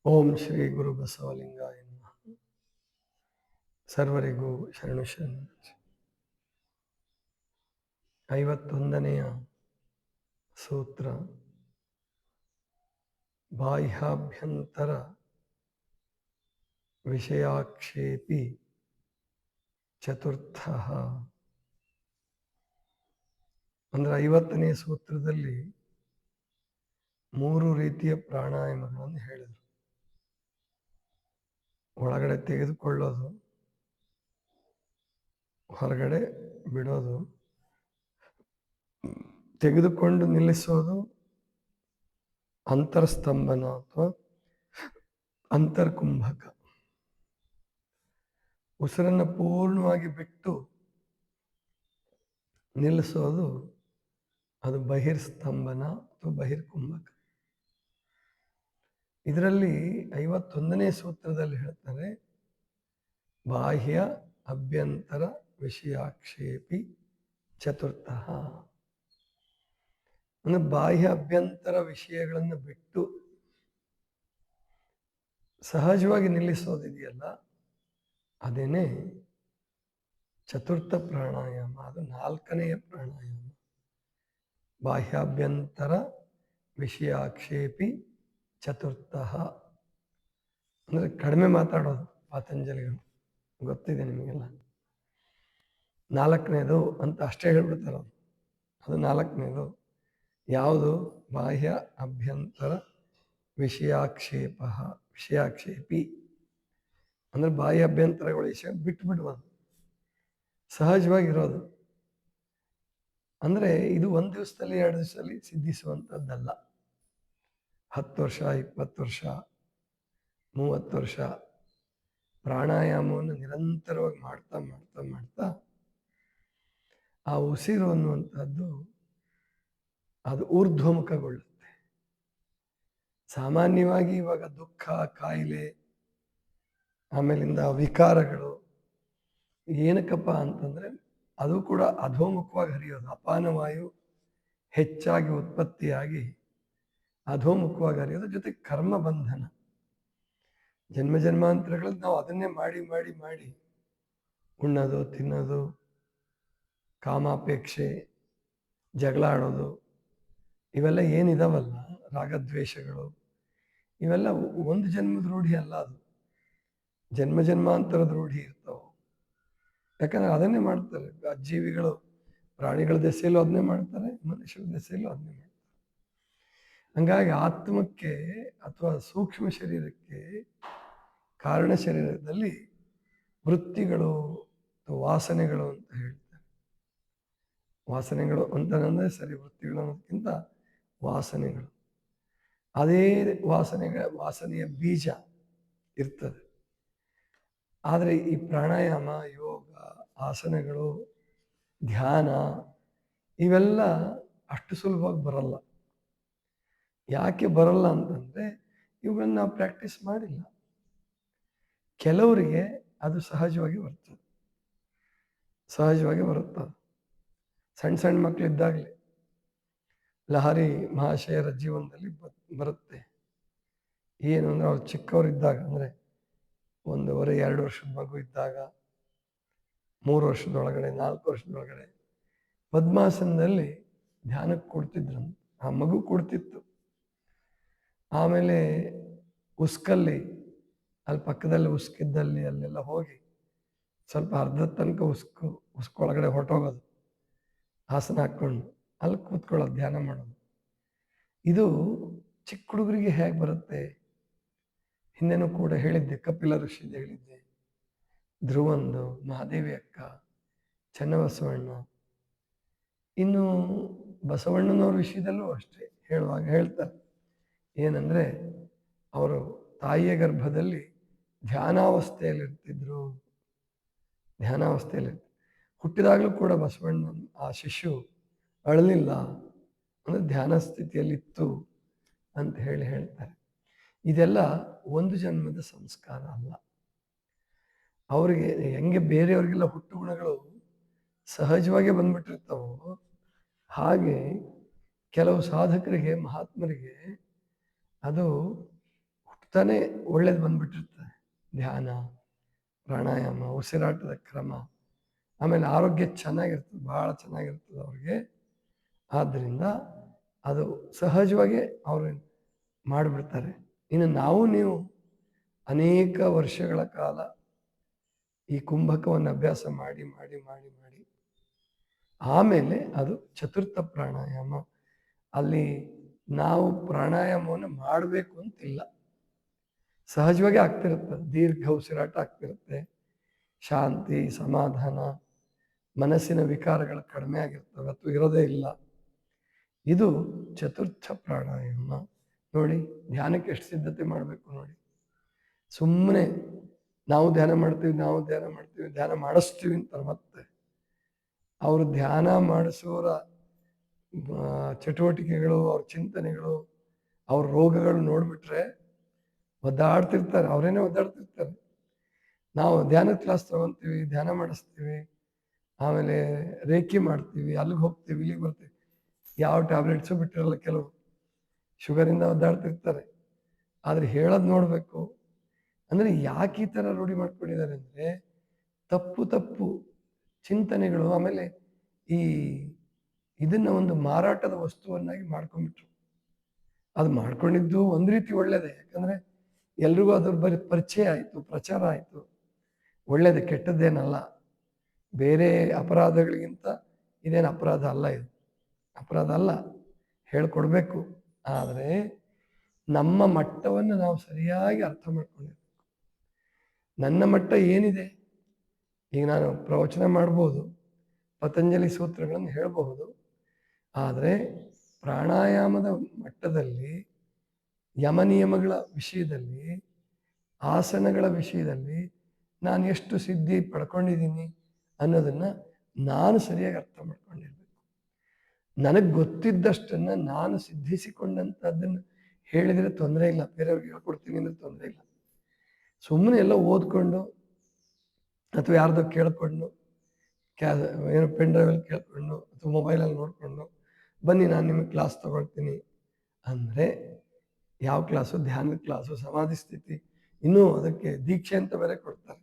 ಓಂ ಶ್ರೀ ಗುರು ಬಸವಲಿಂಗಾಯ ನಮಃ. ಸರ್ವರಿಗೂ ಶರಣು ಶರಣು. 51ನೆಯ ಸೂತ್ರ ಬಾಹ್ಯಾಭ್ಯಂತರ ವಿಷಯಾಕ್ಷೇಪಿ ಚತುರ್ಥ. ಅಂದರೆ 50ನೇ ಸೂತ್ರದಲ್ಲಿ 3 ರೀತಿಯ ಪ್ರಾಣಾಯಾಮಗಳನ್ನು ಹೇಳಿದರು. ಒಳಗಡೆ ತೆಗೆದುಕೊಳ್ಳೋದು, ಹೊರಗಡೆ ಬಿಡೋದು, ತೆಗೆದುಕೊಂಡು ನಿಲ್ಲಿಸೋದು, ಅಂತರ್ಸ್ತಂಭನ ಅಥವಾ ಅಂತರ್ಕುಂಭಕ. ಉಸಿರನ್ನು ಪೂರ್ಣವಾಗಿ ಬಿಟ್ಟು ನಿಲ್ಲಿಸೋದು ಅದು ಬಹಿರ್ಸ್ತಂಭನ ಅಥವಾ ಬಹಿರ್ಕುಂಭಕ. ಇದರಲ್ಲಿ 51ನೇ ಸೂತ್ರದಲ್ಲಿ ಹೇಳ್ತಾರೆ ಬಾಹ್ಯ ಅಭ್ಯಂತರ ವಿಷಯಾಕ್ಷೇಪಿ ಚತುರ್ಥ. ಅಂದರೆ ಬಾಹ್ಯ ಅಭ್ಯಂತರ ವಿಷಯಗಳನ್ನು ಬಿಟ್ಟು ಸಹಜವಾಗಿ ನಿಲ್ಲಿಸೋದಿದೆಯಲ್ಲ, ಅದೇನೇ ಚತುರ್ಥ ಪ್ರಾಣಾಯಾಮ. ಅದು 4ನೆಯ ಪ್ರಾಣಾಯಾಮ. ಬಾಹ್ಯಾಭ್ಯಂತರ ವಿಷಯಾಕ್ಷೇಪಿ ಚತುರ್ಥ ಅಂದರೆ ಕಡಿಮೆ ಮಾತಾಡೋದು. ಪಾತಂಜಲಿಗಳು ಗೊತ್ತಿದೆ ನಿಮಗೆಲ್ಲ. 4ನೇದು ಅಂತ ಅಷ್ಟೇ ಹೇಳ್ಬಿಡ್ತಾರೆ. ಅದು 4ನೇದು. ಯಾವುದು? ಬಾಹ್ಯ ಅಭ್ಯಂತರ ವಿಷಯಾಕ್ಷೇಪಿ ಅಂದರೆ ಬಾಹ್ಯ ಅಭ್ಯಂತರಗಳ ವಿಷಯ ಬಿಟ್ಟು ಬಿಡುವುದು, ಸಹಜವಾಗಿರೋದು. ಅಂದರೆ ಇದು 1 ದಿವಸದಲ್ಲಿ 2 ದಿವಸದಲ್ಲಿ ಸಿದ್ಧಿಸುವಂಥದ್ದಲ್ಲ. 10 ವರ್ಷ, 20 ವರ್ಷ, 30 ವರ್ಷ ಪ್ರಾಣಾಯಾಮವನ್ನು ನಿರಂತರವಾಗಿ ಮಾಡ್ತಾ ಮಾಡ್ತಾ ಮಾಡ್ತಾ ಆ ಉಸಿರು ಅನ್ನುವಂಥದ್ದು ಅದು ಊರ್ಧ್ವಮುಖಗೊಳ್ಳುತ್ತೆ. ಸಾಮಾನ್ಯವಾಗಿ ಇವಾಗ ದುಃಖ, ಕಾಯಿಲೆ, ಆಮೇಲಿಂದ ವಿಕಾರಗಳು ಏನಕ್ಕಪ್ಪ ಅಂತಂದರೆ ಅದು ಕೂಡ ಅಧೋಮುಖವಾಗಿ ಹರಿಯೋದು. ಅಪಾನವಾಯು ಹೆಚ್ಚಾಗಿ ಉತ್ಪತ್ತಿಯಾಗಿ ಅಧೋಮುಖವಾಗಿ ಹರಿಯೋದು. ಜೊತೆ ಕರ್ಮ ಬಂಧನ, ಜನ್ಮ ಜನ್ಮಾಂತರಗಳಲ್ಲಿ ನಾವು ಅದನ್ನೇ ಮಾಡಿ ಮಾಡಿ ಮಾಡಿ ಉಣ್ಣೋದು, ತಿನ್ನೋದು, ಕಾಮಾಪೇಕ್ಷೆ, ಜಗಳ ಆಡೋದು, ಇವೆಲ್ಲ ಏನಿದಾವಲ್ಲ, ರಾಗದ್ವೇಷಗಳು, ಇವೆಲ್ಲ ಒಂದು ಜನ್ಮದ ರೂಢಿ ಅಲ್ಲ. ಅದು ಜನ್ಮ ಜನ್ಮಾಂತರದ ರೂಢಿ ಇರ್ತಾವೆ. ಯಾಕಂದ್ರೆ ಅದನ್ನೇ ಮಾಡ್ತಾರೆ. ಜೀವಿಗಳು, ಪ್ರಾಣಿಗಳ ದೆಸೆಯಲ್ಲೂ ಅದನ್ನೇ ಮಾಡ್ತಾರೆ, ಮನುಷ್ಯರ ದೆಸೆಯಲ್ಲೂ ಅದನ್ನೇ ಮಾಡ್ತಾರೆ. ಹಂಗಾಗಿ ಆತ್ಮಕ್ಕೆ ಅಥವಾ ಸೂಕ್ಷ್ಮ ಶರೀರಕ್ಕೆ, ಕಾರಣ ಶರೀರದಲ್ಲಿ ವೃತ್ತಿಗಳು, ವಾಸನೆಗಳು ಅಂತ ಹೇಳ್ತಾರೆ. ವಾಸನೆಗಳು ಅಂತಂದರೆ ಸರಿ, ವೃತ್ತಿಗಳು ಅನ್ನೋದಕ್ಕಿಂತ ವಾಸನೆಗಳು. ಅದೇ ವಾಸನೆಯ ಬೀಜ ಇರ್ತದೆ. ಆದರೆ ಈ ಪ್ರಾಣಾಯಾಮ, ಯೋಗ, ಆಸನಗಳು, ಧ್ಯಾನ ಇವೆಲ್ಲ ಅಷ್ಟು ಸುಲಭವಾಗಿ ಬರಲ್ಲ. ಯಾಕೆ ಬರಲ್ಲ ಅಂತಂದರೆ ಇವುಗಳನ್ನ ನಾವು ಪ್ರಾಕ್ಟೀಸ್ ಮಾಡಿಲ್ಲ. ಕೆಲವರಿಗೆ ಅದು ಸಹಜವಾಗಿ ಬರ್ತದೆ. ಸಣ್ಣ ಸಣ್ಣ ಮಕ್ಕಳಿದ್ದಾಗಲೇ ಲಹರಿ ಮಹಾಶಯರ ಜೀವನದಲ್ಲಿ ಬರುತ್ತೆ. ಏನು ಅಂದರೆ ಅವ್ರು ಚಿಕ್ಕವರಿದ್ದಾಗ, ಅಂದರೆ 1.5-2 ವರ್ಷದ ಮಗು ಇದ್ದಾಗ, 3 ವರ್ಷದೊಳಗಡೆ, 4 ವರ್ಷದೊಳಗಡೆ ಪದ್ಮಾಸನದಲ್ಲಿ ಧ್ಯಾನಕ್ಕೆ ಕೊಡ್ತಿದ್ರಂತೆ. ಆ ಮಗು ಕೊಡ್ತಿತ್ತು. ಆಮೇಲೆ ಉಸ್ಕಲ್ಲಿ, ಅಲ್ಲಿ ಪಕ್ಕದಲ್ಲಿ ಉಸ್ಕಿದ್ದಲ್ಲಿ ಅಲ್ಲೆಲ್ಲ ಹೋಗಿ ಸ್ವಲ್ಪ ಅರ್ಧ ತನಕ ಉಸ್ಕೊಳಗಡೆ ಹೊರಟೋಗೋದು, ಆಸನ ಹಾಕ್ಕೊಂಡು ಅಲ್ಲಿ ಕೂತ್ಕೊಳ್ಳೋದು, ಧ್ಯಾನ ಮಾಡೋದು. ಇದು ಚಿಕ್ಕ ಹುಡುಗರಿಗೆ ಹೇಗೆ ಬರುತ್ತೆ? ಹಿಂದೆನೂ ಕೂಡ ಹೇಳಿದ್ದೆ, ಕಪಿಲ ಋಷಿದೆ ಹೇಳಿದ್ದೆ, ಧ್ರುವಂದು, ಮಹಾದೇವಿ ಅಕ್ಕ, ಚನ್ನಬಸವಣ್ಣ, ಇನ್ನು ಬಸವಣ್ಣನವ್ರ ವಿಷಯದಲ್ಲೂ ಅಷ್ಟೇ ಹೇಳುವಾಗ ಹೇಳ್ತಾರೆ. ಏನಂದರೆ ಅವರು ತಾಯಿಯ ಗರ್ಭದಲ್ಲಿ ಧ್ಯಾನಾವಸ್ಥೆಯಲ್ಲಿರ್ತಿದ್ರು. ಹುಟ್ಟಿದಾಗಲೂ ಕೂಡ ಬಸವಣ್ಣ ಆ ಶಿಶು ಅಳಲಿಲ್ಲ, ಅಂದರೆ ಧ್ಯಾನ ಸ್ಥಿತಿಯಲ್ಲಿತ್ತು ಅಂತ ಹೇಳ್ತಾರೆ. ಇದೆಲ್ಲ ಒಂದು ಜನ್ಮದ ಸಂಸ್ಕಾರ ಅಲ್ಲ. ಅವರಿಗೆ ಹೆಂಗೆ ಬೇರೆಯವ್ರಿಗೆಲ್ಲ ಹುಟ್ಟು ಗುಣಗಳು ಸಹಜವಾಗಿ ಬಂದ್ಬಿಟ್ಟಿರ್ತಾವೋ, ಹಾಗೆ ಕೆಲವು ಸಾಧಕರಿಗೆ, ಮಹಾತ್ಮರಿಗೆ ಅದು ತಾನೇ ಒಳ್ಳೇದು ಬಂದ್ಬಿಟ್ಟಿರ್ತದೆ. ಧ್ಯಾನ, ಪ್ರಾಣಾಯಾಮ, ಉಸಿರಾಟದ ಕ್ರಮ, ಆಮೇಲೆ ಆರೋಗ್ಯ ಚೆನ್ನಾಗಿರ್ತದೆ, ಭಾಳ ಚೆನ್ನಾಗಿರ್ತದೆ ಅವ್ರಿಗೆ. ಆದ್ದರಿಂದ ಅದು ಸಹಜವಾಗಿ ಅವರು ಮಾಡಿಬಿಡ್ತಾರೆ. ಇನ್ನು ನೀವು ಅನೇಕ ವರ್ಷಗಳ ಕಾಲ ಈ ಕುಂಭಕವನ್ನು ಅಭ್ಯಾಸ ಮಾಡಿ ಮಾಡಿ ಮಾಡಿ ಮಾಡಿ ಆಮೇಲೆ ಅದು ಚತುರ್ಥ ಪ್ರಾಣಾಯಾಮ. ಅಲ್ಲಿ ನಾವು ಪ್ರಾಣಾಯಾಮವನ್ನು ಮಾಡಬೇಕು ಅಂತಿಲ್ಲ, ಸಹಜವಾಗಿ ಆಗ್ತಿರುತ್ತೆ. ದೀರ್ಘ ಉಸಿರಾಟ ಆಗ್ತಿರುತ್ತೆ, ಶಾಂತಿ, ಸಮಾಧಾನ, ಮನಸ್ಸಿನ ವಿಕಾರಗಳು ಕಡಿಮೆ ಆಗಿರ್ತವೆ ಅಥವಾ ಇರೋದೇ ಇಲ್ಲ. ಇದು ಚತುರ್ಥ ಪ್ರಾಣಾಯಾಮ. ನೋಡಿ, ಧ್ಯಾನಕ್ಕೆ ಎಷ್ಟು ಸಿದ್ಧತೆ ಮಾಡಬೇಕು ನೋಡಿ. ಸುಮ್ಮನೆ ನಾವು ಧ್ಯಾನ ಮಾಡ್ತೀವಿ ಧ್ಯಾನ ಮಾಡಿಸ್ತೀವಿ ಅಂತಾರೆ. ಮತ್ತೆ ಅವರು ಧ್ಯಾನ ಮಾಡಿಸೋರ ಚಟುವಟಿಕೆಗಳು, ಅವ್ರ ಚಿಂತನೆಗಳು, ಅವ್ರ ರೋಗಗಳು ನೋಡ್ಬಿಟ್ರೆ ಒದ್ದಾಡ್ತಿರ್ತಾರೆ, ಅವರೇನೆ ಒದ್ದಾಡ್ತಿರ್ತಾರೆ. ನಾವು ಧ್ಯಾನದ ಕ್ಲಾಸ್ ತಗೊತೀವಿ, ಧ್ಯಾನ ಮಾಡಿಸ್ತೀವಿ, ಆಮೇಲೆ ರೇಖಿ ಮಾಡ್ತೀವಿ, ಅಲ್ಲಿಗೆ ಹೋಗ್ತೀವಿ, ಇಲ್ಲಿಗೆ ಬರ್ತೀವಿ, ಯಾವ ಟ್ಯಾಬ್ಲೆಟ್ಸು ಬಿಟ್ಟಿರಲ್ಲ. ಕೆಲವು ಶುಗರಿಂದ ಒದ್ದಾಡ್ತಿರ್ತಾರೆ. ಆದರೆ ಹೇಳೋದು ನೋಡಬೇಕು. ಅಂದರೆ ಯಾಕೆ ಈ ಥರ ರೂಢಿ ಮಾಡ್ಕೊಂಡಿದ್ದಾರೆ ಅಂದರೆ, ತಪ್ಪು ಚಿಂತನೆಗಳು, ಆಮೇಲೆ ಇದನ್ನು ಒಂದು ಮಾರಾಟದ ವಸ್ತುವನ್ನಾಗಿ ಮಾಡ್ಕೊಂಡ್ಬಿಟ್ರು. ಅದು ಮಾಡ್ಕೊಂಡಿದ್ದು ಒಂದು ರೀತಿ ಒಳ್ಳೇದೇ, ಯಾಕಂದರೆ ಎಲ್ರಿಗೂ ಅದ್ರ ಪರಿಚಯ ಆಯಿತು, ಪ್ರಚಾರ ಆಯಿತು, ಒಳ್ಳೇದೇ, ಕೆಟ್ಟದ್ದೇನಲ್ಲ. ಬೇರೆ ಅಪರಾಧಗಳಿಗಿಂತ ಇದೇನು ಅಪರಾಧ ಅಲ್ಲ, ಇದು ಅಪರಾಧ ಅಲ್ಲ, ಹೇಳ್ಕೊಡ್ಬೇಕು. ಆದರೆ ನಮ್ಮ ಮಟ್ಟವನ್ನು ನಾವು ಸರಿಯಾಗಿ ಅರ್ಥ ಮಾಡ್ಕೊಂಡಿರ್ಬೇಕು. ನನ್ನ ಮಟ್ಟ ಏನಿದೆ, ಈಗ ನಾನು ಪ್ರವಚನ ಮಾಡ್ಬೋದು, ಪತಂಜಲಿ ಸೂತ್ರಗಳನ್ನು ಹೇಳಬಹುದು, ಆದರೆ ಪ್ರಾಣಾಯಾಮದ ಮಟ್ಟದಲ್ಲಿ, ಯಮನಿಯಮಗಳ ವಿಷಯದಲ್ಲಿ, ಆಸನಗಳ ವಿಷಯದಲ್ಲಿ ನಾನು ಎಷ್ಟು ಸಿದ್ಧಿ ಪಡ್ಕೊಂಡಿದ್ದೀನಿ ಅನ್ನೋದನ್ನು ನಾನು ಸರಿಯಾಗಿ ಅರ್ಥ ಮಾಡ್ಕೊಂಡಿರ್ಬೇಕು. ನನಗೆ ಗೊತ್ತಿದ್ದಷ್ಟನ್ನು ನಾನು ಸಿದ್ಧಿಸಿಕೊಂಡಂಥದ್ದನ್ನು ಹೇಳಿದರೆ ತೊಂದರೆ ಇಲ್ಲ, ಬೇರೆಯವ್ರಿಗೆ ಹೇಳ್ಕೊಡ್ತೀನಿ ಅಂದರೆ ತೊಂದರೆ ಇಲ್ಲ. ಸುಮ್ಮನೆ ಎಲ್ಲ ಓದ್ಕೊಂಡು ಅಥವಾ ಯಾರ್ದೋ ಕೇಳ್ಕೊಂಡು, ಏನೋ ಪೆನ್ ಡ್ರೈವಲ್ಲಿ ಕೇಳ್ಕೊಂಡು ಅಥವಾ ಮೊಬೈಲಲ್ಲಿ ನೋಡಿಕೊಂಡು ಬನ್ನಿ ನಾನು ನಿಮಗೆ ಕ್ಲಾಸ್ ತಗೊಳ್ತೀನಿ ಅಂದರೆ ಯಾವ ಕ್ಲಾಸು? ಧ್ಯಾನದ ಕ್ಲಾಸು, ಸಮಾಧಿ ಸ್ಥಿತಿ, ಇನ್ನೂ ಅದಕ್ಕೆ ದೀಕ್ಷೆ ಅಂತ ಬೇರೆ ಕೊಡ್ತಾರೆ.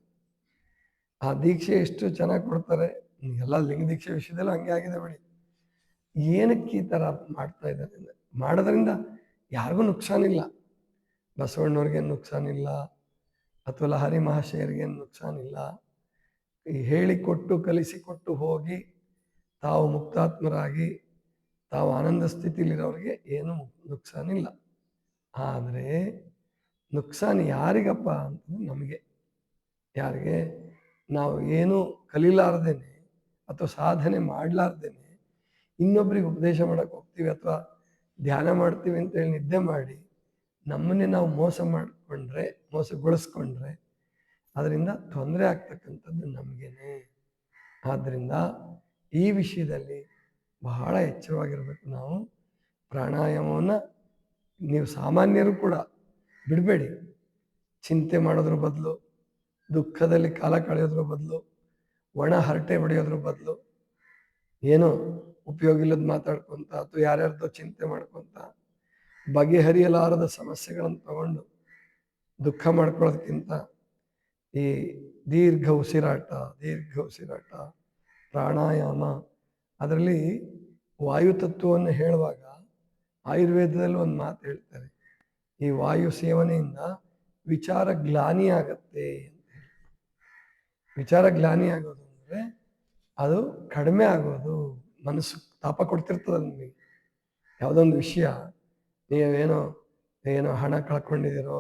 ಆ ದೀಕ್ಷೆ ಎಷ್ಟು ಚೆನ್ನಾಗಿ ಕೊಡ್ತಾರೆ. ಎಲ್ಲ ಲಿಂಗ ದೀಕ್ಷೆ ವಿಷಯದಲ್ಲೂ ಹಂಗೆ ಆಗಿದೆ ಬಿಡಿ. ಏನಕ್ಕೆ ಈ ಥರ ಮಾಡ್ತಾ ಇದ್ದಾರೆ? ಮಾಡೋದ್ರಿಂದ ಯಾರಿಗೂ ನುಕ್ಸಾನಿಲ್ಲ. ಬಸವಣ್ಣವ್ರಿಗೇನು ನುಕ್ಸಾನಿಲ್ಲ, ಅಥವಾ ಲಹರಿ ಮಹಾಶಯರಿಗೇನು ನುಕ್ಸಾನಿಲ್ಲ. ಹೇಳಿಕೊಟ್ಟು ಕಲಿಸಿಕೊಟ್ಟು ಹೋಗಿ ತಾವು ಮುಕ್ತಾತ್ಮರಾಗಿ ತಾವು ಆನಂದ ಸ್ಥಿತಿಲಿರೋರಿಗೆ ಏನೂ ನುಕ್ಸಾನಿಲ್ಲ. ಆದರೆ ನುಕ್ಸಾನ್ ಯಾರಿಗಪ್ಪ ಅಂತಂದ್ರೆ ನಮಗೆ. ಯಾರಿಗೆ? ನಾವು ಏನೂ ಕಲೀಲಾರ್ದೇನೆ ಅಥವಾ ಸಾಧನೆ ಮಾಡಲಾರ್ದೇನೆ ಇನ್ನೊಬ್ರಿಗೆ ಉಪದೇಶ ಮಾಡೋಕ್ಕೆ ಹೋಗ್ತೀವಿ ಅಥವಾ ಧ್ಯಾನ ಮಾಡ್ತೀವಿ ಅಂತೇಳಿ ನಿದ್ದೆ ಮಾಡಿ ನಮ್ಮನ್ನೇ ನಾವು ಮೋಸಗೊಳಿಸ್ಕೊಂಡ್ರೆ ಅದರಿಂದ ತೊಂದರೆ ಆಗ್ತಕ್ಕಂಥದ್ದು ನಮಗೇನೆ. ಆದ್ದರಿಂದ ಈ ವಿಷಯದಲ್ಲಿ ಬಹಳ ಎಚ್ಚರವಾಗಿರಬೇಕು ನಾವು. ಪ್ರಾಣಾಯಾಮವನ್ನು ನೀವು ಸಾಮಾನ್ಯರು ಕೂಡ ಬಿಡಬೇಡಿ. ಚಿಂತೆ ಮಾಡೋದ್ರ ಬದಲು, ದುಃಖದಲ್ಲಿ ಕಾಲ ಕಳೆಯೋದ್ರ ಬದಲು, ಒಣ ಹರಟೆ ಹೊಡೆಯೋದ್ರ ಬದಲು, ಏನೋ ಉಪಯೋಗ ಇಲ್ಲದ ಮಾತಾಡ್ಕೊತ ಅಥವಾ ಯಾರ್ಯಾರ್ದೋ ಚಿಂತೆ ಮಾಡ್ಕೊತ ಬಗೆಹರಿಯಲಾರದ ಸಮಸ್ಯೆಗಳನ್ನು ತಗೊಂಡು ದುಃಖ ಮಾಡ್ಕೊಳ್ಳೋದಕ್ಕಿಂತ ಈ ದೀರ್ಘ ಉಸಿರಾಟ, ಪ್ರಾಣಾಯಾಮ, ಅದರಲ್ಲಿ ವಾಯು ತತ್ವವನ್ನು ಹೇಳುವಾಗ ಆಯುರ್ವೇದದಲ್ಲಿ ಒಂದು ಮಾತು ಹೇಳ್ತಾರೆ, ಈ ವಾಯು ಸೇವನೆಯಿಂದ ವಿಚಾರ ಗ್ಲಾನಿ ಆಗತ್ತೆ ಅಂತ ಹೇಳಿ. ವಿಚಾರ ಗ್ಲಾನಿ ಆಗೋದು ಅಂದರೆ ಅದು ಕಡಿಮೆ ಆಗೋದು. ಮನಸ್ಸು ತಾಪ ಕೊಡ್ತಿರ್ತದೆ ನಿಮಗೆ. ಯಾವುದೊಂದು ವಿಷಯ, ನೀವೇನೋ ಹಣ ಕಳ್ಕೊಂಡಿದ್ದೀರೋ,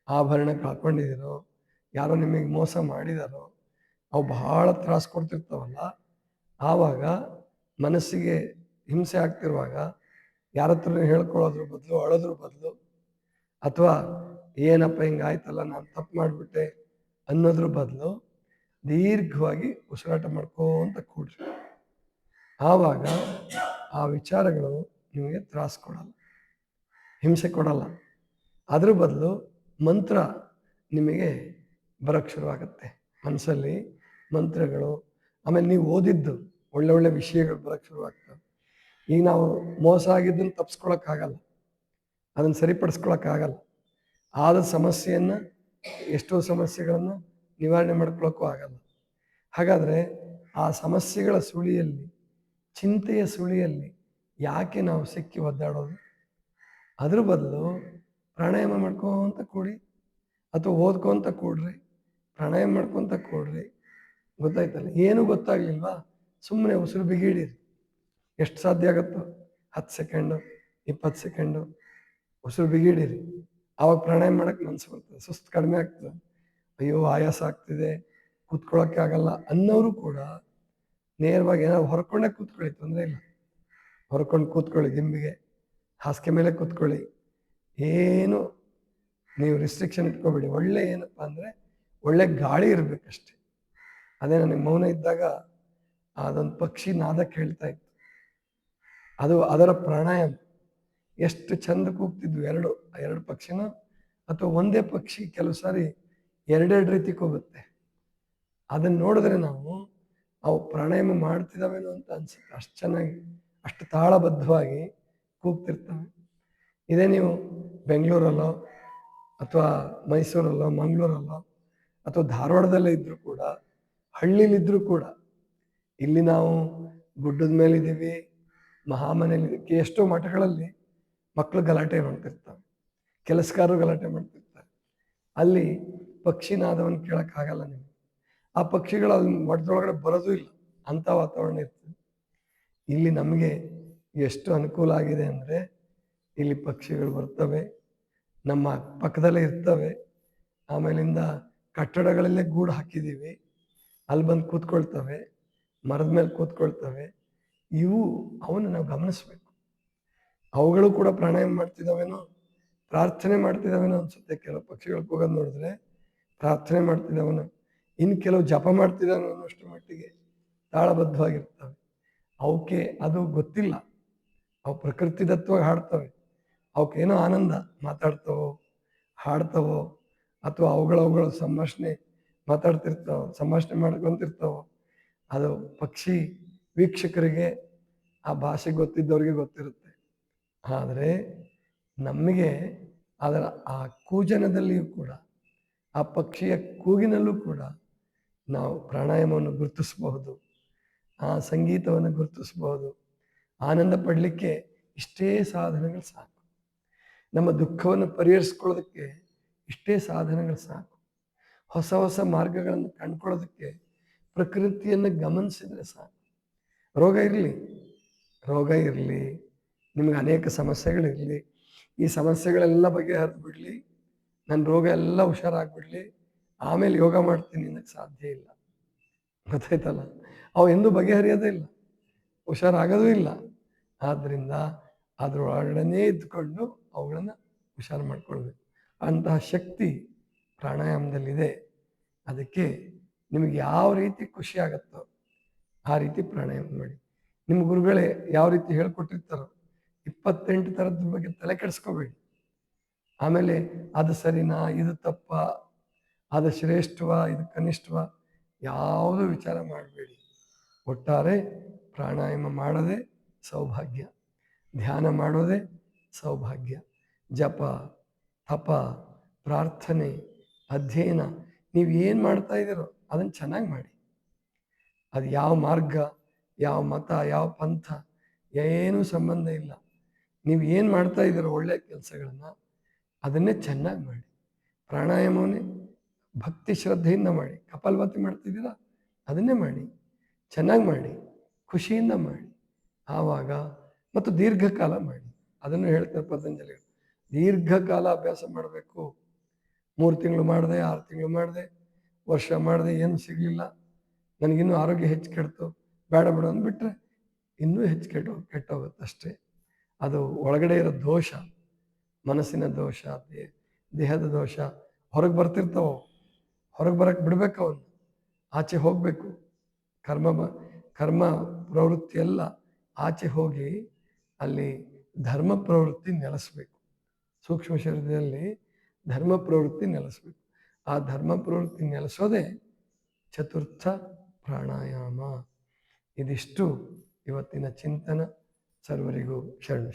ಆಭರಣ ಕಳ್ಕೊಂಡಿದ್ದೀರೋ, ಯಾರೋ ನಿಮಗೆ ಮೋಸ ಮಾಡಿದಾರೋ, ಅವು ಬಹಳ ತ್ರಾಸು ಕೊಡ್ತಿರ್ತಾವಲ್ಲ, ಆವಾಗ ಮನಸ್ಸಿಗೆ ಹಿಂಸೆ ಆಗ್ತಿರುವಾಗ ಯಾರ ಹತ್ರ ಹೇಳ್ಕೊಳ್ಳೋದ್ರ ಬದಲು, ಅಳೋದ್ರ ಬದಲು, ಅಥವಾ ಏನಪ್ಪ ಹಿಂಗಾಯ್ತಲ್ಲ ನಾನು ತಪ್ಪು ಮಾಡಿಬಿಟ್ಟೆ ಅನ್ನೋದ್ರ ಬದಲು ದೀರ್ಘವಾಗಿ ಉಸಿರಾಟ ಮಾಡ್ಕೋಂತ ಕೂಡ್ರಿ. ಆವಾಗ ಆ ವಿಚಾರಗಳು ನಿಮಗೆ ತ್ರಾಸು ಕೊಡಲ್ಲ, ಹಿಂಸೆ ಕೊಡಲ್ಲ. ಅದ್ರ ಬದಲು ಮಂತ್ರ ನಿಮಗೆ ಬರೋಕ್ಕೆ ಶುರುವಾಗುತ್ತೆ. ಮನಸ್ಸಲ್ಲಿ ಮಂತ್ರಗಳು, ಆಮೇಲೆ ನೀವು ಓದಿದ್ದು ಒಳ್ಳೊಳ್ಳೆ ವಿಷಯಗಳು ಬರೋಕ್ಕೆ ಶುರುವಾಗ್ತವೆ. ಈಗ ನಾವು ಮೋಸ ಆಗಿದ್ದನ್ನು ತಪ್ಪಿಸ್ಕೊಳಕ್ಕಾಗಲ್ಲ, ಅದನ್ನು ಸರಿಪಡಿಸ್ಕೊಳಕ್ಕಾಗಲ್ಲ. ಆದ ಸಮಸ್ಯೆಯನ್ನು, ಎಷ್ಟೋ ಸಮಸ್ಯೆಗಳನ್ನು ನಿವಾರಣೆ ಮಾಡ್ಕೊಳ್ಳೋಕ್ಕೂ ಆಗಲ್ಲ. ಹಾಗಾದರೆ ಆ ಸಮಸ್ಯೆಗಳ ಸುಳಿಯಲ್ಲಿ, ಚಿಂತೆಯ ಸುಳಿಯಲ್ಲಿ ಯಾಕೆ ನಾವು ಸಿಕ್ಕಿ ಒದ್ದಾಡೋದು? ಅದ್ರ ಬದಲು ಪ್ರಾಣಾಯಾಮ ಮಾಡ್ಕೊಂತ ಕೂಡಿ, ಅಥವಾ ಓದ್ಕೊಂತ ಕೂಡ್ರಿ, ಪ್ರಾಣಾಯಾಮ ಮಾಡ್ಕೊತ ಕೂಡ್ರಿ. ಗೊತ್ತಾಯ್ತಲ್ಲ? ಏನೂ ಗೊತ್ತಾಗ್ಲಿಲ್ವಾ? ಸುಮ್ಮನೆ ಉಸಿರು ಬಿಗಿಡಿರಿ. ಎಷ್ಟು ಸಾಧ್ಯ ಆಗುತ್ತೋ 10 ಸೆಕೆಂಡು, 20 ಸೆಕೆಂಡು ಉಸಿರು ಬಿಗಿಡಿರಿ. ಆವಾಗ ಪ್ರಾಣಾಯಾಮ ಮಾಡಕ್ಕೆ ಮನಸ್ಸು ಬರ್ತದೆ, ಸುಸ್ತು ಕಡಿಮೆ ಆಗ್ತದೆ. ಅಯ್ಯೋ ಆಯಾಸ ಆಗ್ತಿದೆ, ಕೂತ್ಕೊಳ್ಳೋಕ್ಕೆ ಆಗಲ್ಲ ಅನ್ನೋರು ಕೂಡ ನೇರವಾಗಿ ಏನಾದ್ರು ಹೊರ್ಕೊಂಡೇ ಕೂತ್ಕೊಳ್ಳಿ, ತೊಂದರೆ ಇಲ್ಲ. ಹೊರ್ಕೊಂಡು ಕೂತ್ಕೊಳ್ಳಿ, ದಿಂಬಿಗೆ ಹಾಸಿಗೆ ಮೇಲೆ ಕೂತ್ಕೊಳ್ಳಿ. ಏನು ನೀವು ರಿಸ್ಟ್ರಿಕ್ಷನ್ ಇಟ್ಕೊಬೇಡಿ. ಒಳ್ಳೆ ಏನಪ್ಪ ಅಂದರೆ ಒಳ್ಳೆ ಗಾಳಿ ಇರಬೇಕಷ್ಟೆ. ಅದೇ ನನಗೆ ಮೌನ ಇದ್ದಾಗ ಅದೊಂದು ಪಕ್ಷಿ ನಾದ ಕೇಳ್ತಾ ಇತ್ತು. ಅದು ಅದರ ಪ್ರಾಣಾಯಾಮ ಎಷ್ಟು ಚಂದ ಕೂಗ್ತಿದ್ವು. ಎರಡು ಪಕ್ಷಿನ ಅಥವಾ ಒಂದೇ ಪಕ್ಷಿ ಕೆಲವು ಸಾರಿ ಎರಡೆರಡು ರೀತಿ ಕೂಗುತ್ತೆ. ಅದನ್ನು ನೋಡಿದ್ರೆ ನಾವು ಅವು ಪ್ರಾಣಾಯಾಮ ಮಾಡ್ತಿದ್ದಾವೇನೋ ಅಂತ ಅನ್ಸುತ್ತೆ. ಅಷ್ಟು ಚೆನ್ನಾಗಿ, ಅಷ್ಟು ತಾಳಬದ್ಧವಾಗಿ ಕೂಗ್ತಿರ್ತವೆ. ಇದೇ ನೀವು ಬೆಂಗಳೂರಲ್ಲೋ ಅಥವಾ ಮೈಸೂರಲ್ಲೋ ಮಂಗಳೂರಲ್ಲೋ ಅಥವಾ ಧಾರವಾಡದಲ್ಲೇ ಇದ್ದರೂ ಕೂಡ, ಹಳ್ಳಿಲಿದ್ದರೂ ಕೂಡ, ಇಲ್ಲಿ ನಾವು ಗುಡ್ಡದ ಮೇಲಿದ್ದೀವಿ, ಮಹಾಮನೆಯಲ್ಲಿ ಎಷ್ಟೋ ಮಠಗಳಲ್ಲಿ ಮಕ್ಕಳು ಗಲಾಟೆ ಮಾಡ್ತಿರ್ತಾರೆ, ಕೆಲಸಗಾರರು ಗಲಾಟೆ ಮಾಡ್ತಿರ್ತಾರೆ. ಅಲ್ಲಿ ಪಕ್ಷಿನಾದವನ್ನು ಕೇಳೋಕ್ಕಾಗಲ್ಲ ನಿಮಗೆ. ಆ ಪಕ್ಷಿಗಳು ಅಲ್ಲಿ ಮಠದೊಳಗಡೆ ಬರೋದು ಇಲ್ಲ, ಅಂಥ ವಾತಾವರಣ ಇರ್ತದೆ. ಇಲ್ಲಿ ನಮಗೆ ಎಷ್ಟು ಅನುಕೂಲ ಆಗಿದೆ ಅಂದರೆ, ಇಲ್ಲಿ ಪಕ್ಷಿಗಳು ಬರ್ತವೆ, ನಮ್ಮ ಪಕ್ಕದಲ್ಲೇ ಇರ್ತವೆ. ಆಮೇಲಿಂದ ಕಟ್ಟಡಗಳಲ್ಲೇ ಗೂಡು ಹಾಕಿದ್ದೀವಿ, ಅಲ್ಲಿ ಬಂದು ಕೂತ್ಕೊಳ್ತವೆ, ಮರದ ಮೇಲೆ ಕೂತ್ಕೊಳ್ತವೆ. ಇವು ಅವನ್ನು ನಾವು ಗಮನಿಸ್ಬೇಕು. ಅವುಗಳು ಕೂಡ ಪ್ರಾಣಾಯಾಮ ಮಾಡ್ತಿದ್ದಾವೇನೋ, ಪ್ರಾರ್ಥನೆ ಮಾಡ್ತಿದ್ದಾವೇನೋ ಅನ್ಸುತ್ತೆ. ಕೆಲವು ಪಕ್ಷಿಗಳು ಕೂಗೋದು ನೋಡಿದ್ರೆ ಪ್ರಾರ್ಥನೆ ಮಾಡ್ತಿದ್ದಾವನೋ, ಇನ್ನು ಕೆಲವು ಜಪ ಮಾಡ್ತಿದ್ದಾನೋ ಅನ್ನೋಷ್ಟು ಮಟ್ಟಿಗೆ ತಾಳಬದ್ಧವಾಗಿರ್ತವೆ. ಅವಕ್ಕೆ ಅದು ಗೊತ್ತಿಲ್ಲ, ಅವು ಪ್ರಕೃತಿದತ್ವಾಗಿ ಹಾಡ್ತವೆ. ಅವಕ್ಕೇನೋ ಆನಂದ, ಮಾತಾಡ್ತವೋ ಹಾಡ್ತವೋ ಅಥವಾ ಅವುಗಳ ಸಂಭಾಷಣೆ ಮಾತಾಡ್ತಿರ್ತಾವೋ, ಸಂಭಾಷಣೆ ಮಾಡ್ಕೊತಿರ್ತಾವೋ. ಅದು ಪಕ್ಷಿ ವೀಕ್ಷಕರಿಗೆ, ಆ ಭಾಷೆ ಗೊತ್ತಿದ್ದವ್ರಿಗೆ ಗೊತ್ತಿರುತ್ತೆ. ಆದರೆ ನಮಗೆ ಅದರ ಆ ಕೂಜನದಲ್ಲಿಯೂ ಕೂಡ, ಆ ಪಕ್ಷಿಯ ಕೂಗಿನಲ್ಲೂ ಕೂಡ ನಾವು ಪ್ರಾಣಾಯಾಮವನ್ನು ಗುರುತಿಸಬಹುದು, ಆ ಸಂಗೀತವನ್ನು ಗುರುತಿಸಬಹುದು. ಆನಂದ ಪಡಲಿಕ್ಕೆ ಇಷ್ಟೇ ಸಾಧನಗಳು ಸಾಕು. ನಮ್ಮ ದುಃಖವನ್ನು ಪರಿಹರಿಸ್ಕೊಳ್ಳೋದಕ್ಕೆ ಇಷ್ಟೇ ಸಾಧನಗಳು ಸಾಕು. ಹೊಸ ಹೊಸ ಮಾರ್ಗಗಳನ್ನು ಕಂಡುಕೊಳ್ಳೋದಕ್ಕೆ ಪ್ರಕೃತಿಯನ್ನು ಗಮನಿಸಿದರೆ ಸಾಕು. ರೋಗ ಇರಲಿ, ನಿಮಗೆ ಅನೇಕ ಸಮಸ್ಯೆಗಳಿರಲಿ, ಈ ಸಮಸ್ಯೆಗಳೆಲ್ಲ ಬಗೆಹರಿದು ಬಿಡಲಿ, ನನ್ನ ರೋಗ ಎಲ್ಲ ಹುಷಾರಾಗ್ಬಿಡಲಿ, ಆಮೇಲೆ ಯೋಗ ಮಾಡ್ತೀನಿ ಅನ್ನೋಕ್ಕೆ ಸಾಧ್ಯ ಇಲ್ಲ. ಗೊತ್ತಾಯ್ತಲ್ಲ? ಅವು ಎಂದೂ ಬಗೆಹರಿಯೋದೇ ಇಲ್ಲ, ಹುಷಾರಾಗೋದೂ ಇಲ್ಲ. ಆದ್ದರಿಂದ ಅದರೊಳಗಡೆ ಇದ್ದುಕೊಂಡು ಅವುಗಳನ್ನು ಹುಷಾರು ಮಾಡ್ಕೊಳ್ಬೇಕು. ಅಂತಹ ಶಕ್ತಿ ಪ್ರಾಣಾಯಾಮದಲ್ಲಿದೆ. ಅದಕ್ಕೆ ನಿಮಗೆ ಯಾವ ರೀತಿ ಖುಷಿ ಆಗುತ್ತೋ ಆ ರೀತಿ ಪ್ರಾಣಾಯಾಮ ಮಾಡಿ. ನಿಮ್ಮ ಗುರುಗಳೇ ಯಾವ ರೀತಿ ಹೇಳ್ಕೊಟ್ಟಿರ್ತಾರೋ 28 ಥರದ ಬಗ್ಗೆ ತಲೆ ಕೆಡಿಸ್ಕೋಬೇಡಿ. ಆಮೇಲೆ ಅದು ಸರಿನಾ, ಇದು ತಪ್ಪ, ಅದು ಶ್ರೇಷ್ಠವ, ಇದು ಕನಿಷ್ಠವ, ಯಾವುದೂ ವಿಚಾರ ಮಾಡಬೇಡಿ. ಒಟ್ಟಾರೆ ಪ್ರಾಣಾಯಾಮ ಮಾಡೋದೇ ಸೌಭಾಗ್ಯ, ಧ್ಯಾನ ಮಾಡೋದೇ ಸೌಭಾಗ್ಯ. ಜಪ, ತಪ, ಪ್ರಾರ್ಥನೆ, ಅಧ್ಯಯನ ನೀವು ಏನು ಮಾಡ್ತಾ ಇದ್ದೀರೋ ಅದನ್ನು ಚೆನ್ನಾಗಿ ಮಾಡಿ. ಅದು ಯಾವ ಮಾರ್ಗ, ಯಾವ ಮತ, ಯಾವ ಪಂಥ ಏನೂ ಸಂಬಂಧ ಇಲ್ಲ. ನೀವು ಏನು ಮಾಡ್ತಾ ಇದ್ದೀರೋ ಒಳ್ಳೆಯ ಕೆಲಸಗಳನ್ನು ಅದನ್ನೇ ಚೆನ್ನಾಗಿ ಮಾಡಿ. ಪ್ರಾಣಾಯಾಮವನ್ನೇ ಭಕ್ತಿ ಶ್ರದ್ಧೆಯಿಂದ ಮಾಡಿ. ಕಪಾಲಭಾತಿ ಮಾಡ್ತಿದ್ದೀರಾ, ಅದನ್ನೇ ಮಾಡಿ, ಚೆನ್ನಾಗಿ ಮಾಡಿ, ಖುಷಿಯಿಂದ ಮಾಡಿ. ಆವಾಗ ಮತ್ತು ದೀರ್ಘಕಾಲ ಮಾಡಿ. ಅದನ್ನು ಹೇಳ್ತಾರೆ ಪತಂಜಲಿಗಳು, ದೀರ್ಘಕಾಲ ಅಭ್ಯಾಸ ಮಾಡಬೇಕು. 3 ತಿಂಗಳು ಮಾಡಿದೆ, 6 ತಿಂಗಳು ಮಾಡಿದೆ, ವರ್ಷ ಮಾಡಿದೆ, ಏನು ಸಿಗಲಿಲ್ಲ, ನನಗಿನ್ನೂ ಆರೋಗ್ಯ ಹೆಚ್ಚು ಕೆಡ್ತು, ಬೇಡ ಬಿಡು ಅಂದ್ಬಿಟ್ರೆ ಇನ್ನೂ ಹೆಚ್ಚು ಕೆಟ್ಟೋಗುತ್ತೆ ಅಷ್ಟೇ. ಅದು ಒಳಗಡೆ ಇರೋ ದೋಷ, ಮನಸ್ಸಿನ ದೋಷ, ದೇಹದ ದೋಷ ಹೊರಗೆ ಬರ್ತಿರ್ತಾವೆ. ಹೊರಗೆ ಬರೋಕ್ಕೆ ಬಿಡಬೇಕು, ಅವನು ಆಚೆ ಹೋಗಬೇಕು. ಕರ್ಮ ಪ್ರವೃತ್ತಿ ಎಲ್ಲ ಆಚೆ ಹೋಗಿ ಅಲ್ಲಿ ಧರ್ಮ ಪ್ರವೃತ್ತಿ ನೆಲೆಸಬೇಕು. ಸೂಕ್ಷ್ಮ ಶರೀರದಲ್ಲಿ ಧರ್ಮ ಪ್ರವೃತ್ತಿ ನೆಲೆಸಬೇಕು. ಆ ಧರ್ಮ ಪ್ರವೃತ್ತಿ ನೆಲೆಸೋದೇ ಚತುರ್ಥ ಪ್ರಾಣಾಯಾಮ. ಇದಿಷ್ಟು ಇವತ್ತಿನ ಚಿಂತನ. ಸರ್ವರಿಗೂ ಶರಣ.